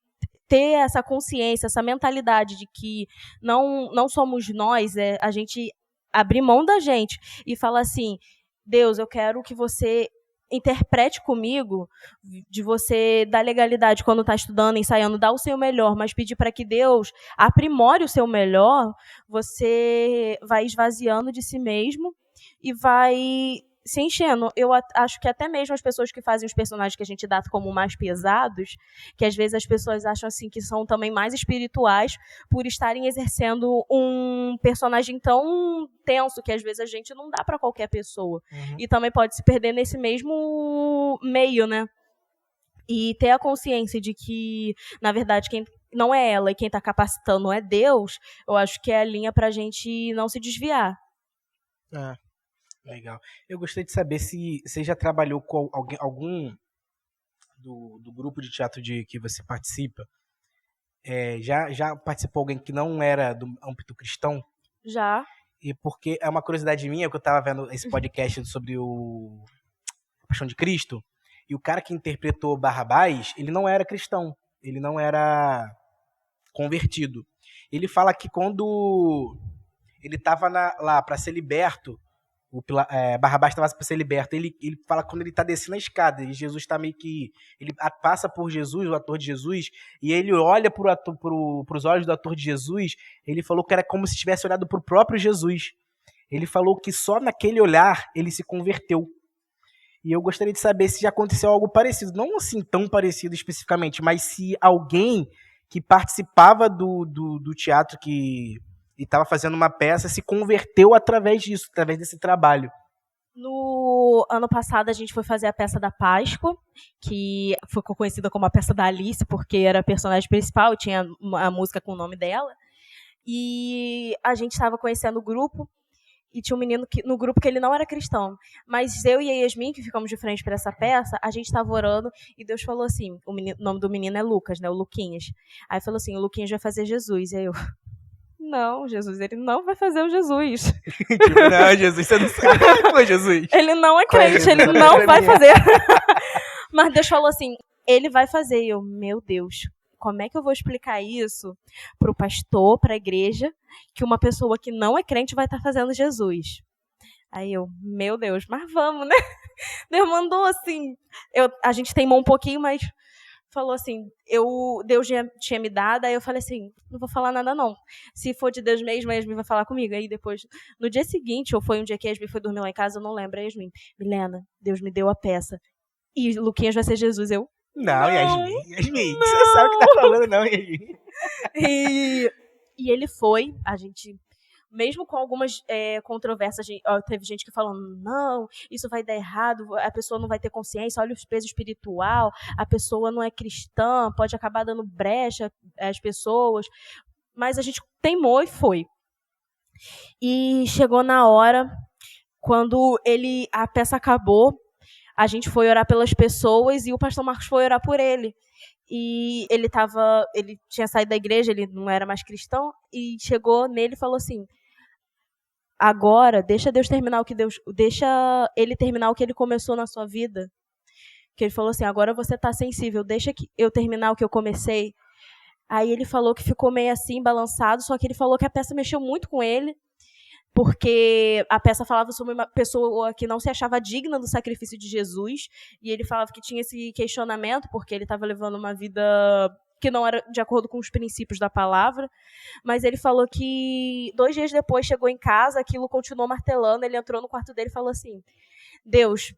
ter essa consciência, essa mentalidade de que não somos nós, a gente abrir mão da gente e falar assim, Deus, eu quero que você interprete comigo, de você dar legalidade quando está estudando, ensaiando, dar o seu melhor, mas pedir para que Deus aprimore o seu melhor, você vai esvaziando de si mesmo e vai se enchendo. Eu acho que até mesmo as pessoas que fazem os personagens que a gente dá como mais pesados, que às vezes as pessoas acham assim que são também mais espirituais por estarem exercendo um personagem tão tenso que às vezes a gente não dá para qualquer pessoa. E também pode se perder nesse mesmo meio, né? E ter a consciência de que, na verdade, quem não é ela e quem está capacitando é Deus, eu acho que é a linha pra gente não se desviar. Legal. Eu gostaria de saber se você já trabalhou com algum do grupo de teatro que você participa. Já participou alguém que não era do âmbito cristão? Já. E porque é uma curiosidade minha, que eu estava vendo esse podcast sobre o Paixão de Cristo, e o cara que interpretou Barrabás, ele não era cristão, ele não era convertido. Ele fala que quando ele estava lá para ser liberto, Barrabás estava para ser liberto, ele fala que quando ele está descendo a escada, e Jesus está meio que... Ele passa por Jesus, o ator de Jesus, e ele olha para os olhos do ator de Jesus, ele falou que era como se tivesse olhado para o próprio Jesus. Ele falou que só naquele olhar ele se converteu. E eu gostaria de saber se já aconteceu algo parecido, não assim tão parecido especificamente, mas se alguém que participava do teatro e estava fazendo uma peça se converteu através disso, através desse trabalho. No ano passado a gente foi fazer a peça da Páscoa, que ficou conhecida como a peça da Alice, porque era a personagem principal, tinha a música com o nome dela. E a gente estava conhecendo o grupo, e tinha um menino no grupo que ele não era cristão. Mas eu e a Yasmin, que ficamos de frente para essa peça, a gente estava orando e Deus falou assim, o nome do menino é Lucas, né, o Luquinhas. Aí falou assim, o Luquinhas vai fazer Jesus. E aí eu... Não, Jesus, ele não vai fazer o Jesus. Tipo, não, Jesus, você não sabe qual é Jesus. Ele não é crente, ele não vai fazer. Mas Deus falou assim, ele vai fazer. E eu, meu Deus, como é que eu vou explicar isso pro pastor, pra igreja, que uma pessoa que não é crente vai estar fazendo Jesus? Aí eu, meu Deus, mas vamos, né? Deus mandou assim, a gente teimou um pouquinho, mas... falou assim, Deus já tinha me dado, aí eu falei assim, não vou falar nada não. Se for de Deus mesmo, a Yasmin vai falar comigo. Aí depois, no dia seguinte, ou foi um dia que a Yasmin foi dormir lá em casa, eu não lembro, a Yasmin, Milena, Deus me deu a peça. E Luquinhas vai ser Jesus, eu... Não, Yasmin, você sabe o que tá falando, não, Yasmin. E ele foi, a gente... Mesmo com algumas controvérsias, teve gente que falou, não, isso vai dar errado, a pessoa não vai ter consciência, olha o peso espiritual, a pessoa não é cristã, pode acabar dando brecha às pessoas. Mas a gente teimou e foi. E chegou na hora, quando a peça acabou, a gente foi orar pelas pessoas e o pastor Marcos foi orar por ele. E ele tinha saído da igreja, ele não era mais cristão, e chegou nele e falou assim, agora, deixa ele terminar o que ele começou na sua vida. Que ele falou assim, agora você está sensível, deixa eu terminar o que eu comecei. Aí ele falou que ficou meio assim, balançado, só que ele falou que a peça mexeu muito com ele, porque a peça falava sobre uma pessoa que não se achava digna do sacrifício de Jesus, e ele falava que tinha esse questionamento, porque ele estava levando uma vida que não era de acordo com os princípios da palavra, mas ele falou que 2 dias depois chegou em casa, aquilo continuou martelando, ele entrou no quarto dele e falou assim, Deus,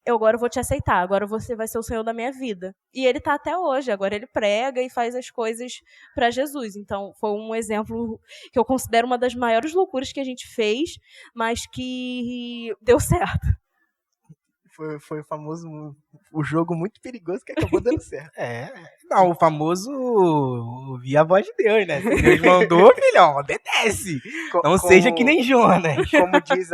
eu agora vou te aceitar, agora você vai ser o Senhor da minha vida. E ele está até hoje, agora ele prega e faz as coisas para Jesus. Então, foi um exemplo que eu considero uma das maiores loucuras que a gente fez, mas que deu certo. Foi o famoso, o jogo muito perigoso que acabou dando certo. Não, o famoso ouvir a voz de Deus, né? Se Deus mandou, filhão, obedece. Não seja que nem Jonas. Como diz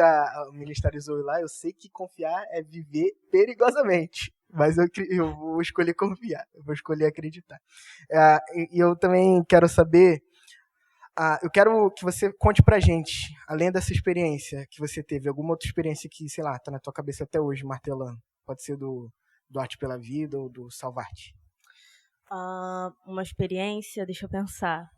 o ministério Zoe lá, eu sei que confiar é viver perigosamente. Mas eu vou escolher confiar, eu vou escolher acreditar. E eu também quero saber, eu quero que você conte pra gente, além dessa experiência que você teve, alguma outra experiência que, sei lá, tá na tua cabeça até hoje, martelando. Pode ser do Arte pela Vida ou do Salvarte. Uma experiência, deixa eu pensar.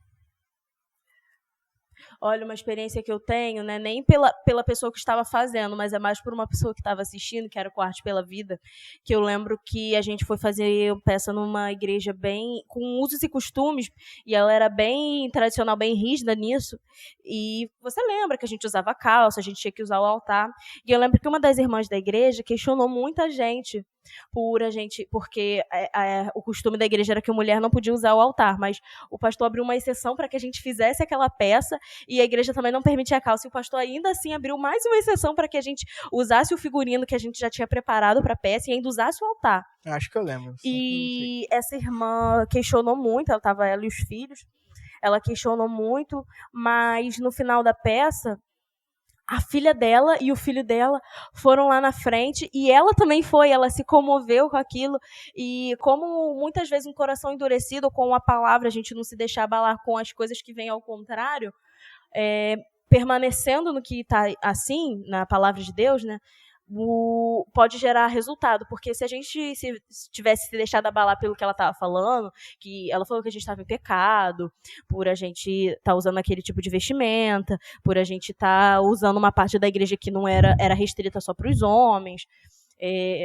Olha, uma experiência que eu tenho, né, nem pela pessoa que estava fazendo, mas é mais por uma pessoa que estava assistindo, que era o Coarte pela Vida, que eu lembro que a gente foi fazer peça numa igreja bem com usos e costumes, e ela era bem tradicional, bem rígida nisso, e você lembra que a gente usava calça, a gente tinha que usar o altar, e eu lembro que uma das irmãs da igreja questionou muita gente, porque o costume da igreja era que a mulher não podia usar o altar, mas o pastor abriu uma exceção para que a gente fizesse aquela peça, e a igreja também não permitia a calça, e o pastor ainda assim abriu mais uma exceção para que a gente usasse o figurino que a gente já tinha preparado para a peça e ainda usasse o altar. Acho que eu lembro. E essa irmã questionou muito, ela e os filhos, ela questionou muito, mas no final da peça, a filha dela e o filho dela foram lá na frente e ela também foi, ela se comoveu com aquilo e como muitas vezes um coração endurecido com a palavra, a gente não se deixa abalar com as coisas que vêm ao contrário, permanecendo no que está assim, na palavra de Deus, né, pode gerar resultado, porque se a gente tivesse se deixado abalar pelo que ela estava falando, que ela falou que a gente estava em pecado, por a gente estar usando aquele tipo de vestimenta, por a gente estar usando uma parte da igreja que não era restrita só para os homens,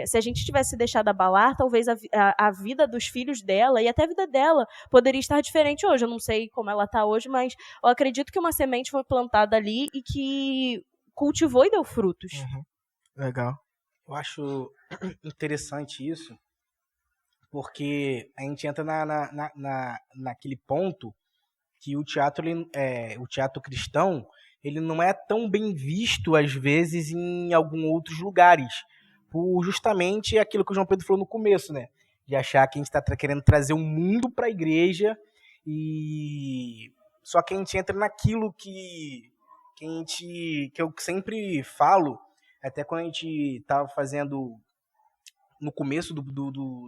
se a gente tivesse se deixado abalar, talvez a vida dos filhos dela e até a vida dela poderia estar diferente hoje. Eu não sei como ela está hoje, mas eu acredito que uma semente foi plantada ali e que cultivou e deu frutos. Uhum. Legal. Eu acho interessante isso, porque a gente entra naquele ponto que o teatro cristão, ele não é tão bem visto, às vezes, em alguns outros lugares, por justamente aquilo que o João Pedro falou no começo, né? De achar que a gente está querendo trazer o mundo para a igreja, e só que a gente entra naquilo que eu sempre falo, até quando a gente estava fazendo no começo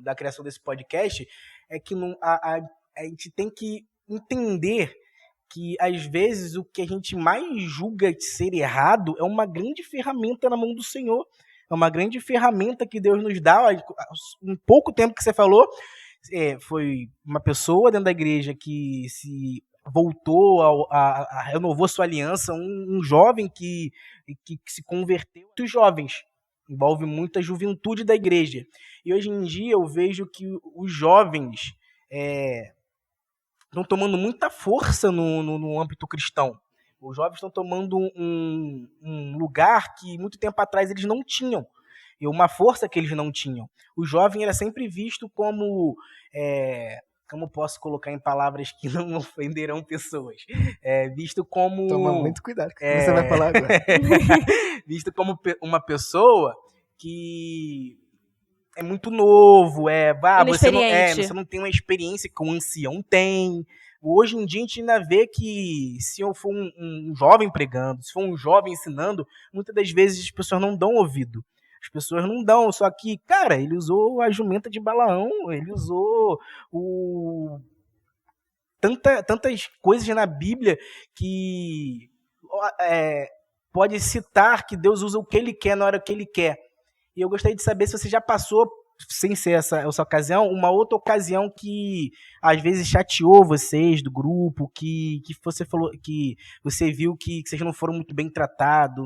da criação desse podcast, é que a gente tem que entender que, às vezes, o que a gente mais julga de ser errado é uma grande ferramenta na mão do Senhor. É uma grande ferramenta que Deus nos dá. Um pouco tempo que você falou, foi uma pessoa dentro da igreja que se voltou, renovou sua aliança, um jovem que se converteu. Muitos jovens, envolve muita juventude da igreja. E hoje em dia eu vejo que os jovens estão tomando muita força no âmbito cristão. Os jovens estão tomando um lugar que muito tempo atrás eles não tinham, e uma força que eles não tinham. O jovem era sempre visto como... como posso colocar em palavras que não ofenderão pessoas? Visto como... Toma muito cuidado com o que você vai falar agora. Visto como uma pessoa que é muito novo, você não tem uma experiência que um ancião tem. Hoje em dia a gente ainda vê que se eu for um jovem pregando, se for um jovem ensinando, muitas das vezes as pessoas não dão ouvido. As pessoas não dão, só que, cara, ele usou a jumenta de Balaão, ele usou tantas coisas na Bíblia que pode citar que Deus usa o que ele quer na hora que ele quer. E eu gostaria de saber se você já passou, sem ser essa ocasião, uma outra ocasião que às vezes chateou vocês do grupo, que você falou, que você viu que vocês não foram muito bem tratados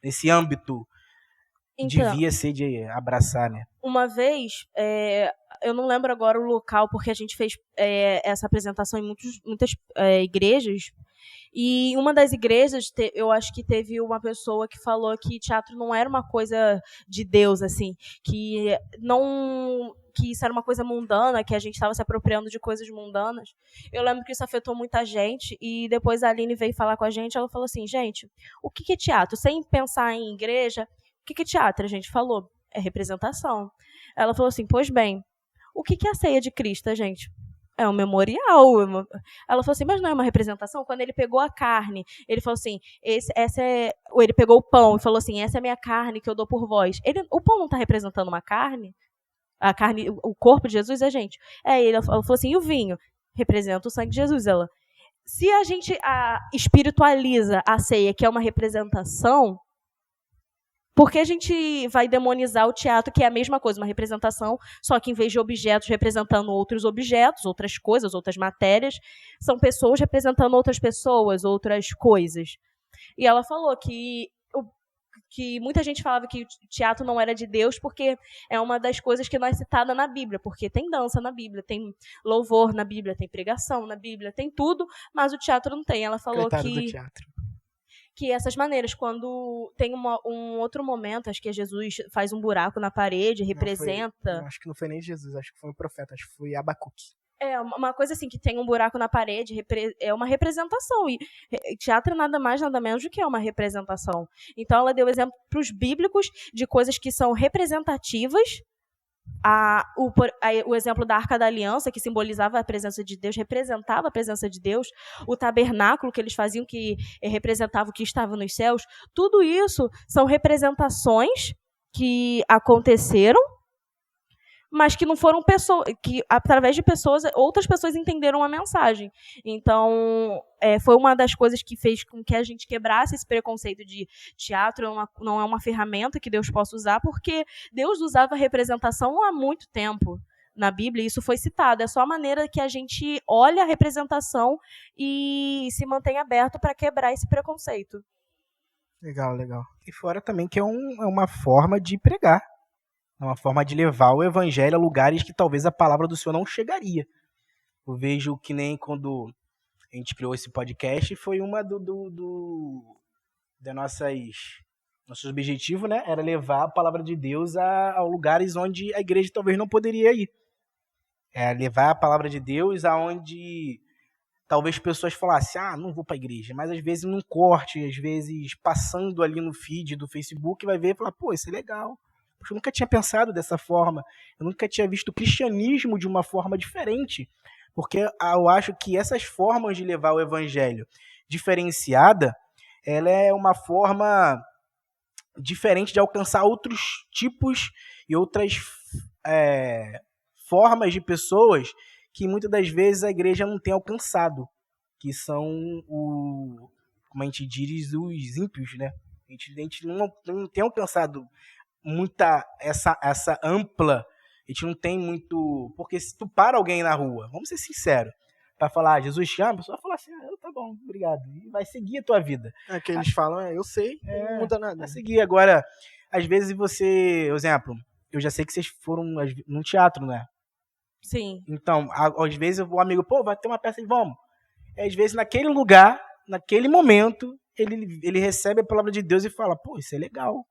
nesse âmbito. Então, devia ser de abraçar, né? Uma vez, eu não lembro agora o local, porque a gente fez essa apresentação em muitas igrejas, e em uma das igrejas, eu acho que teve uma pessoa que falou que teatro não era uma coisa de Deus, assim, que isso era uma coisa mundana, que a gente estava se apropriando de coisas mundanas. Eu lembro que isso afetou muita gente, e depois a Aline veio falar com a gente, ela falou assim, gente, o que é teatro? Sem pensar em igreja, o que é teatro? A gente falou, é representação. Ela falou assim, pois bem, o que é a ceia de Cristo, gente? É um memorial. Ela falou assim, mas não é uma representação? Quando ele pegou a carne, ele falou assim, ele pegou o pão e falou assim, essa é a minha carne que eu dou por vós. O pão não está representando uma carne? A carne, o corpo de Jesus é gente. Ela falou assim, e o vinho? Representa o sangue de Jesus. Se a gente espiritualiza a ceia, que é uma representação, Por que a gente vai demonizar o teatro, que é a mesma coisa, uma representação, só que em vez de objetos representando outros objetos, outras coisas, outras matérias, são pessoas representando outras pessoas, outras coisas. E ela falou que muita gente falava que o teatro não era de Deus porque é uma das coisas que não é citada na Bíblia, porque tem dança na Bíblia, tem louvor na Bíblia, tem pregação na Bíblia, tem tudo, mas o teatro não tem. Ela falou Coitado do teatro. Que essas maneiras, quando tem um outro momento, acho que Jesus faz um buraco na parede, representa... Acho que não foi nem Jesus, acho que foi um profeta, acho que foi Abacuque. É, uma coisa assim, que tem um buraco na parede, é uma representação, e teatro é nada mais, nada menos do que é uma representação. Então ela deu exemplos bíblicos de coisas que são representativas. O exemplo da Arca da Aliança, que simbolizava a presença de Deus, representava a presença de Deus, o tabernáculo que eles faziam, que representava o que estava nos céus, tudo isso são representações que aconteceram, mas que não foram pessoas, que através de pessoas, outras pessoas entenderam a mensagem. Então, foi uma das coisas que fez com que a gente quebrasse esse preconceito de teatro não é uma ferramenta que Deus possa usar, porque Deus usava a representação há muito tempo na Bíblia, e isso foi citado. É só a maneira que a gente olha a representação e se mantém aberto para quebrar esse preconceito. Legal, legal. E fora também que é uma forma de pregar. É uma forma de levar o evangelho a lugares que talvez a palavra do Senhor não chegaria. Eu vejo que nem quando a gente criou esse podcast, foi uma da nosso objetivo, né? Era levar a palavra de Deus a lugares onde a igreja talvez não poderia ir. Levar a palavra de Deus aonde talvez pessoas falassem, não vou para a igreja, mas às vezes num corte, às vezes passando ali no feed do Facebook, vai ver e falar, pô, isso é legal. Eu nunca tinha pensado dessa forma, eu nunca tinha visto o cristianismo de uma forma diferente, porque eu acho que essas formas de levar o evangelho diferenciada, ela é uma forma diferente de alcançar outros tipos e outras formas de pessoas que muitas das vezes a igreja não tem alcançado, que são, como a gente diz, os ímpios, né? A gente não tem alcançado muita essa ampla, a gente não tem muito, porque se tu para alguém na rua, vamos ser sinceros, para falar, Jesus te ama, a pessoa vai falar assim, tá bom, obrigado, e vai seguir a tua vida. É que eles falam, eu sei, não muda nada. Vai seguir. Agora, às vezes você, exemplo, eu já sei que vocês foram num teatro, né? Sim. Então, às vezes o amigo, vai ter uma peça e vamos. Às vezes naquele lugar, naquele momento, ele recebe a palavra de Deus e fala, isso é legal.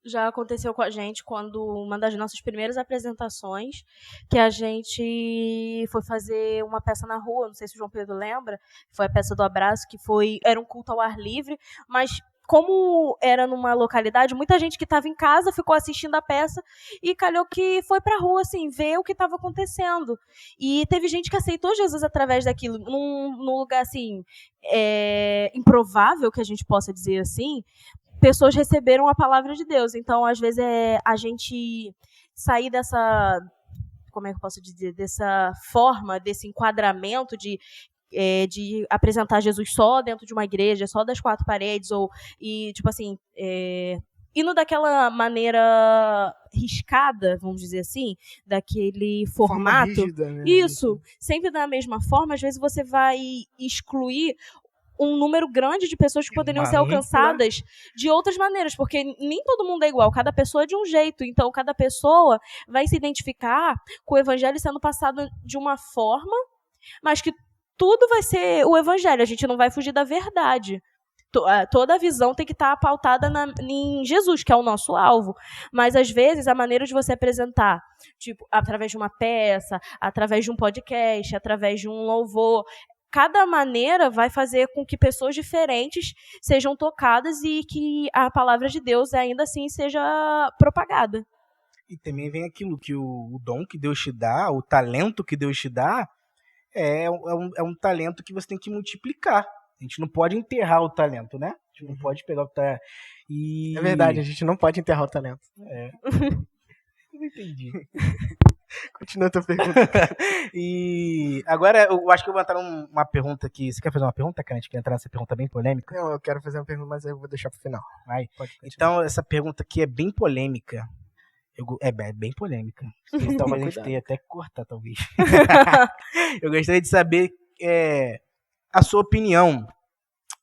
Já aconteceu com a gente quando uma das nossas primeiras apresentações, que a gente foi fazer uma peça na rua, não sei se o João Pedro lembra, foi a peça do Abraço, que era um culto ao ar livre, mas como era numa localidade, muita gente que estava em casa ficou assistindo a peça e calhou que foi para a rua, assim, ver o que estava acontecendo. E teve gente que aceitou Jesus através daquilo, num lugar, assim, improvável, que a gente possa dizer assim. Pessoas receberam a palavra de Deus. Então, às vezes, a gente sair dessa, como é que eu posso dizer, dessa forma, desse enquadramento de apresentar Jesus só dentro de uma igreja, só das quatro paredes, indo daquela maneira riscada, vamos dizer assim, daquele formato. Forma rígida, né? Isso, sempre da mesma forma, às vezes você vai excluir um número grande de pessoas que poderiam ser alcançadas de outras maneiras, porque nem todo mundo é igual, cada pessoa é de um jeito, então cada pessoa vai se identificar com o evangelho sendo passado de uma forma, mas que tudo vai ser o evangelho, a gente não vai fugir da verdade. Toda a visão tem que estar pautada em Jesus, que é o nosso alvo. Mas, às vezes, a maneira de você apresentar, tipo, através de uma peça, através de um podcast, através de um louvor, cada maneira vai fazer com que pessoas diferentes sejam tocadas e que a palavra de Deus ainda assim seja propagada. E também vem aquilo que o dom que Deus te dá, o talento que Deus te dá, é um talento que você tem que multiplicar. A gente não pode enterrar o talento, né? A gente não pode pegar o talento. É verdade, a gente não pode enterrar o talento. Não entendi. Continua a tua pergunta. E agora eu acho que eu vou entrar numa pergunta aqui. Você quer fazer uma pergunta, cara? A gente quer entrar nessa pergunta bem polêmica? Não, eu quero fazer uma pergunta, mas eu vou deixar pro final. Vai. Então, essa pergunta aqui é bem polêmica. É bem polêmica. Talvez a gente tenha até que cortar, talvez. Eu gostaria de saber a sua opinião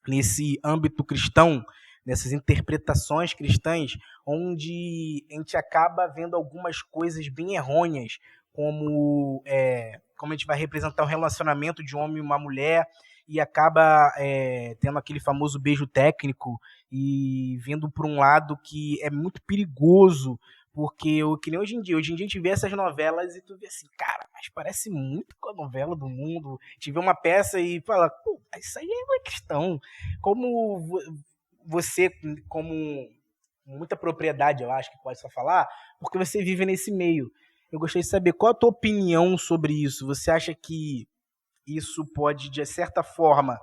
nesse âmbito cristão, nessas interpretações cristãs, onde a gente acaba vendo algumas coisas bem errôneas, como a gente vai representar o relacionamento de um homem e uma mulher, e acaba tendo aquele famoso beijo técnico, e vindo por um lado que é muito perigoso, porque que nem hoje em dia a gente vê essas novelas e tu vê assim, cara, mas parece muito com a novela do mundo. A gente vê uma peça e fala, pô, isso aí não é cristão. Como você, como muita propriedade, eu acho que pode só falar, porque você vive nesse meio. Eu gostaria de saber qual a tua opinião sobre isso. Você acha que isso pode, de certa forma,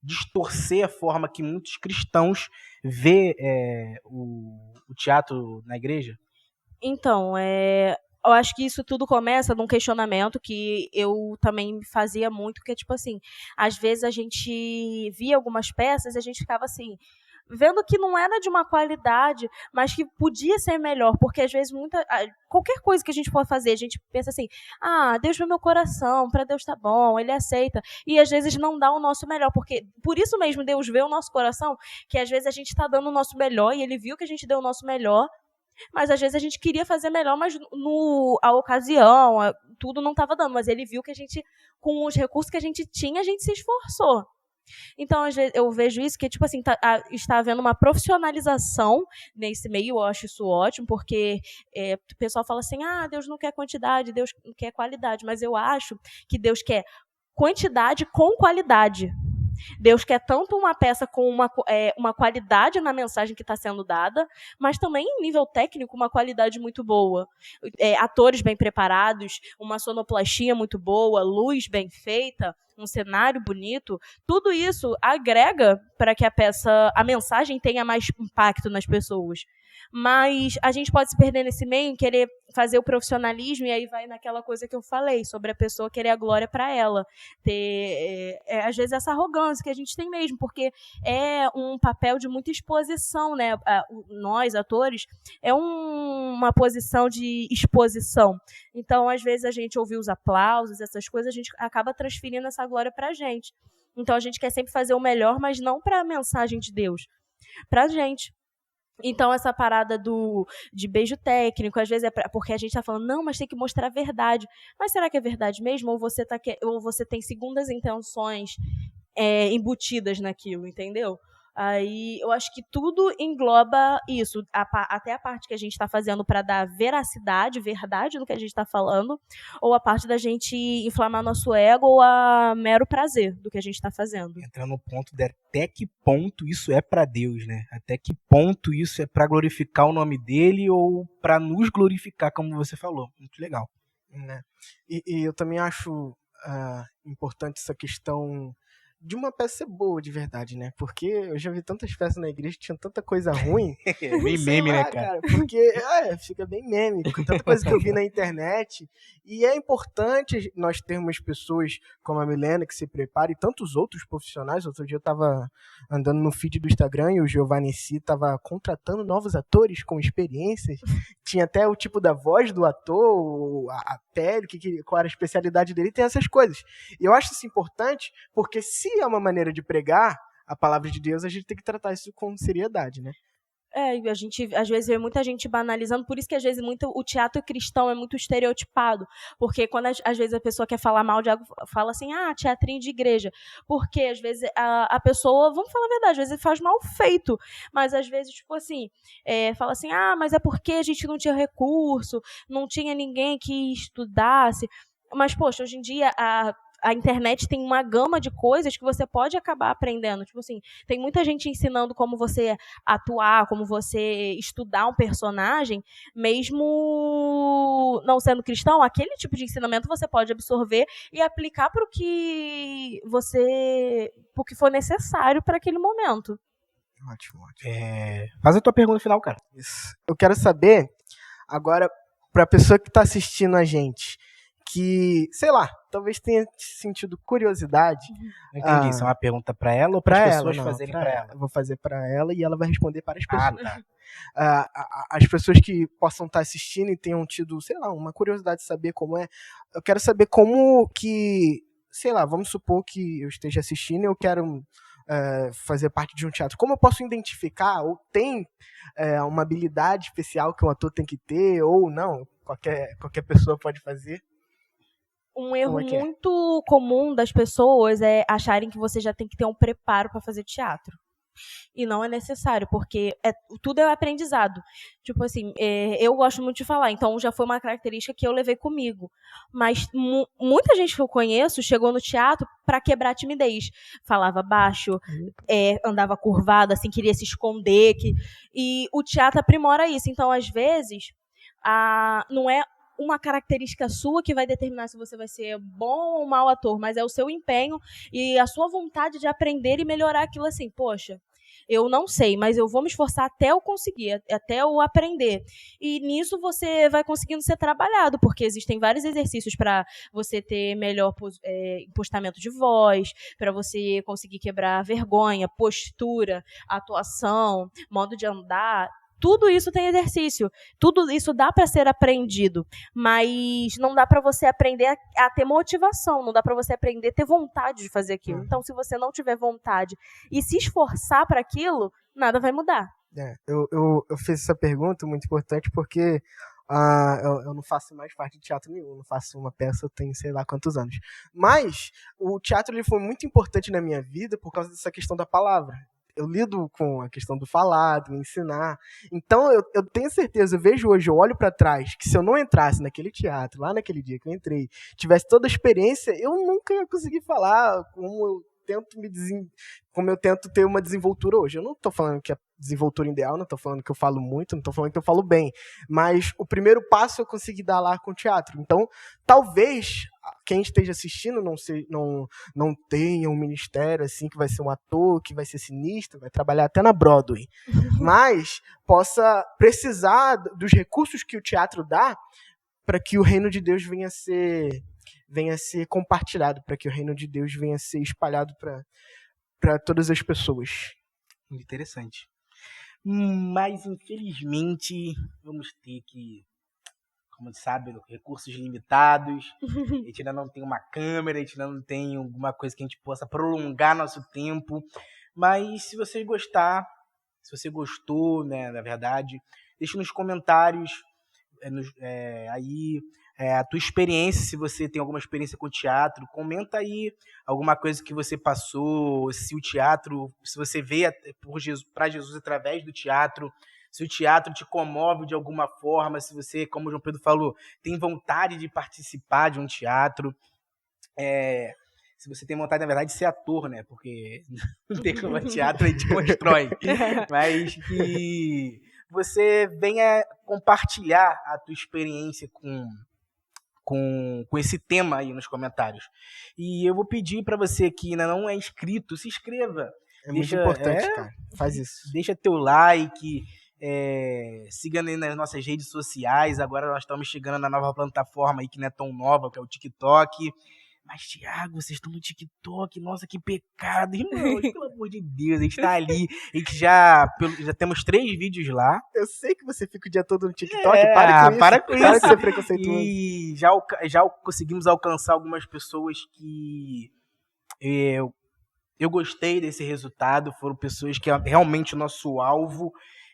distorcer a forma que muitos cristãos vê o teatro na igreja? Então, eu acho que isso tudo começa num questionamento que eu também fazia muito, que é tipo assim, às vezes a gente via algumas peças e a gente ficava assim, vendo que não era de uma qualidade, mas que podia ser melhor, porque às vezes qualquer coisa que a gente for fazer, a gente pensa assim, Deus vê meu coração, para Deus tá bom, Ele aceita, e às vezes não dá o nosso melhor, porque por isso mesmo Deus vê o nosso coração, que às vezes a gente está dando o nosso melhor, e Ele viu que a gente deu o nosso melhor, mas às vezes a gente queria fazer melhor, mas a ocasião, tudo não estava dando. Mas ele viu que a gente, com os recursos que a gente tinha, a gente se esforçou. Então, às vezes, eu vejo isso, que tipo assim, está havendo uma profissionalização nesse meio, eu acho isso ótimo, porque o pessoal fala assim, Deus não quer quantidade, Deus quer qualidade, mas eu acho que Deus quer quantidade com qualidade. Deus quer tanto uma peça com uma qualidade na mensagem que está sendo dada, mas também em nível técnico uma qualidade muito boa. Atores bem preparados, uma sonoplastia muito boa, luz bem feita, um cenário bonito, tudo isso agrega para que a mensagem tenha mais impacto nas pessoas. Mas a gente pode se perder nesse meio, querer fazer o profissionalismo, e aí vai naquela coisa que eu falei, sobre a pessoa querer a glória para ela. Ter, às vezes, essa arrogância que a gente tem mesmo, porque é um papel de muita exposição, né? Nós, atores, é uma posição de exposição. Então, às vezes, a gente ouve os aplausos, essas coisas, a gente acaba transferindo essa glória para a gente. Então, a gente quer sempre fazer o melhor, mas não para a mensagem de Deus, para a gente. Então, essa parada de beijo técnico, às vezes porque a gente está falando, não, mas tem que mostrar a verdade. Mas será que é verdade mesmo? Ou você tem segundas intenções embutidas naquilo, entendeu? Aí eu acho que tudo engloba isso, até a parte que a gente está fazendo para dar veracidade, verdade no que a gente está falando, ou a parte da gente inflamar nosso ego, ou a mero prazer do que a gente está fazendo. Entrando no ponto de até que ponto isso é para Deus, né? Até que ponto isso é para glorificar o nome dele ou para nos glorificar, como você falou. Muito legal. Né? E eu também acho importante essa questão de uma peça ser boa de verdade, né? Porque eu já vi tantas peças na igreja que tinha tanta coisa ruim. Bem meme, né, cara? Porque fica bem meme, com tanta coisa que eu vi na internet. E é importante nós termos pessoas como a Milena que se preparam, e tantos outros profissionais. Outro dia eu tava andando no feed do Instagram e o Giovanni C tava contratando novos atores com experiências. Tinha até o tipo da voz do ator, a pele, qual era a especialidade dele, tem essas coisas. E eu acho isso importante, porque se é uma maneira de pregar a palavra de Deus, a gente tem que tratar isso com seriedade, né? A gente às vezes vê muita gente banalizando, por isso que às vezes o teatro cristão é muito estereotipado, porque quando às vezes a pessoa quer falar mal de algo, fala assim, teatrinho de igreja, porque às vezes a pessoa, vamos falar a verdade, às vezes faz mal feito, mas às vezes, tipo assim, fala assim, mas é porque a gente não tinha recurso, não tinha ninguém que estudasse, mas, poxa, hoje em dia a internet tem uma gama de coisas que você pode acabar aprendendo. Tipo assim, tem muita gente ensinando como você atuar, como você estudar um personagem, mesmo não sendo cristão, aquele tipo de ensinamento você pode absorver e aplicar para o que for necessário para aquele momento. Ótimo. Faz a tua pergunta final, cara. Isso. Eu quero saber, agora, pra pessoa que tá assistindo a gente, que, sei lá, talvez tenha sentido curiosidade. Não entendi, isso é uma pergunta pra ela ou Pra para as ela, pessoas não, fazerem pra pra ela. ela? Eu vou fazer pra ela e ela vai responder para as pessoas. Tá. As pessoas que possam estar assistindo e tenham tido, sei lá, uma curiosidade de saber como é. Eu quero saber como que, sei lá, vamos supor que eu esteja assistindo e eu quero fazer parte de um teatro. Como eu posso identificar, ou tem uma habilidade especial que um ator tem que ter, ou não, qualquer pessoa pode fazer? Um erro muito comum das pessoas é acharem que você já tem que ter um preparo para fazer teatro. E não é necessário, porque tudo é aprendizado. Tipo assim, eu gosto muito de falar, então já foi uma característica que eu levei comigo. Mas muita gente que eu conheço chegou no teatro para quebrar a timidez. Falava baixo, andava curvado, assim, queria se esconder. E o teatro aprimora isso. Então, às vezes, não é uma característica sua que vai determinar se você vai ser bom ou mau ator, mas é o seu empenho e a sua vontade de aprender e melhorar aquilo assim. Poxa, eu não sei, mas eu vou me esforçar até eu conseguir, até eu aprender. E nisso você vai conseguindo ser trabalhado, porque existem vários exercícios para você ter melhor impostamento de voz, para você conseguir quebrar vergonha, postura, atuação, modo de andar. Tudo isso tem exercício, tudo isso dá para ser aprendido, mas não dá para você aprender a ter motivação, não dá para você aprender a ter vontade de fazer aquilo. Então, se você não tiver vontade e se esforçar para aquilo, nada vai mudar. Eu fiz essa pergunta muito importante porque eu não faço mais parte de teatro nenhum, não faço uma peça, eu tenho sei lá quantos anos. Mas o teatro ele foi muito importante na minha vida por causa dessa questão da palavra. Eu lido com a questão do falar, do ensinar. Então, eu tenho certeza, eu vejo hoje, eu olho para trás, que se eu não entrasse naquele teatro, lá naquele dia que eu entrei, tivesse toda a experiência, eu nunca ia conseguir falar como eu tento ter uma desenvoltura hoje. Eu não estou falando que a desenvoltura ideal, não estou falando que eu falo muito, não estou falando que eu falo bem, mas o primeiro passo eu consegui dar lá com o teatro. Então, talvez quem esteja assistindo não tenha um ministério assim que vai ser um ator, que vai ser sinistro, vai trabalhar até na Broadway, mas possa precisar dos recursos que o teatro dá para que o reino de Deus venha a ser compartilhado, para que o reino de Deus venha a ser espalhado para todas as pessoas. Interessante. Mas, infelizmente, vamos ter que, como você sabe, recursos limitados. A gente ainda não tem uma câmera, a gente ainda não tem alguma coisa que a gente possa prolongar nosso tempo. Mas, se você gostou, né, na verdade, deixa nos comentários aí a tua experiência, se você tem alguma experiência com teatro, comenta aí alguma coisa que você passou, se você vê para Jesus através do teatro, se o teatro te comove de alguma forma, se você, como o João Pedro falou, tem vontade de participar de um teatro, se você tem vontade, na verdade, de ser ator, né, porque não tem como teatro, a gente constrói, mas que você venha compartilhar a tua experiência com esse tema aí nos comentários. E eu vou pedir para você que ainda não é inscrito, se inscreva. Muito importante, cara. Faz isso. Deixa teu like, siga nas nossas redes sociais. Agora nós estamos chegando na nova plataforma aí, que não é tão nova, que é o TikTok. Mas, Thiago, vocês estão no TikTok, nossa, que pecado, irmãos, pelo amor de Deus, a gente tá ali, a gente já temos 3 vídeos lá. Eu sei que você fica o dia todo no TikTok, para com isso, para de ser preconceituoso. E já conseguimos alcançar algumas pessoas que eu gostei desse resultado, foram pessoas que é realmente o nosso alvo.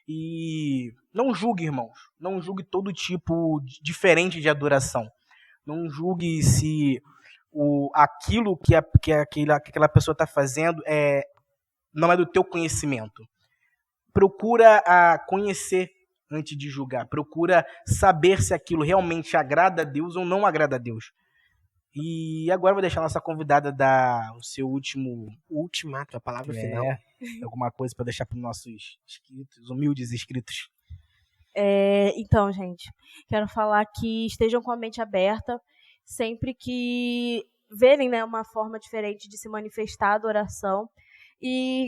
E não julgue, irmãos, não julgue todo tipo diferente de adoração, não julgue se aquilo que aquela pessoa está fazendo não é do teu conhecimento. Procura conhecer antes de julgar. Procura saber se aquilo realmente agrada a Deus ou não agrada a Deus. E agora eu vou deixar a nossa convidada dar o seu ultimato, a palavra final. Alguma coisa para deixar para os nossos inscritos, humildes inscritos. Então, gente, quero falar que estejam com a mente aberta sempre que verem, né, uma forma diferente de se manifestar a adoração.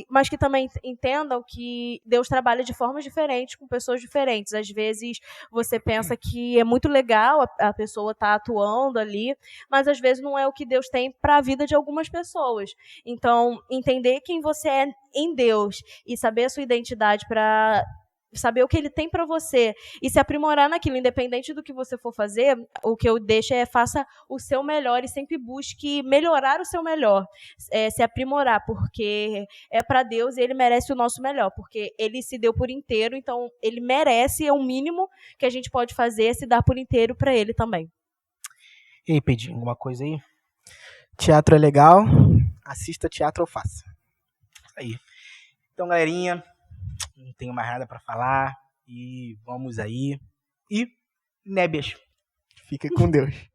mas que também entendam que Deus trabalha de formas diferentes com pessoas diferentes. Às vezes você pensa que é muito legal a pessoa estar atuando ali, mas às vezes não é o que Deus tem para a vida de algumas pessoas. Então, entender quem você é em Deus e saber a sua identidade para saber o que ele tem para você e se aprimorar naquilo, independente do que você for fazer, o que eu deixo é faça o seu melhor e sempre busque melhorar o seu melhor, se aprimorar, porque é para Deus e ele merece o nosso melhor, porque ele se deu por inteiro, então ele merece, é o mínimo que a gente pode fazer, é se dar por inteiro para ele também. E aí, Pedinho, alguma coisa aí? Teatro é legal, assista teatro ou faça. Aí. Então, galerinha, não tenho mais nada para falar e vamos aí. E Nébias. Fica com Deus.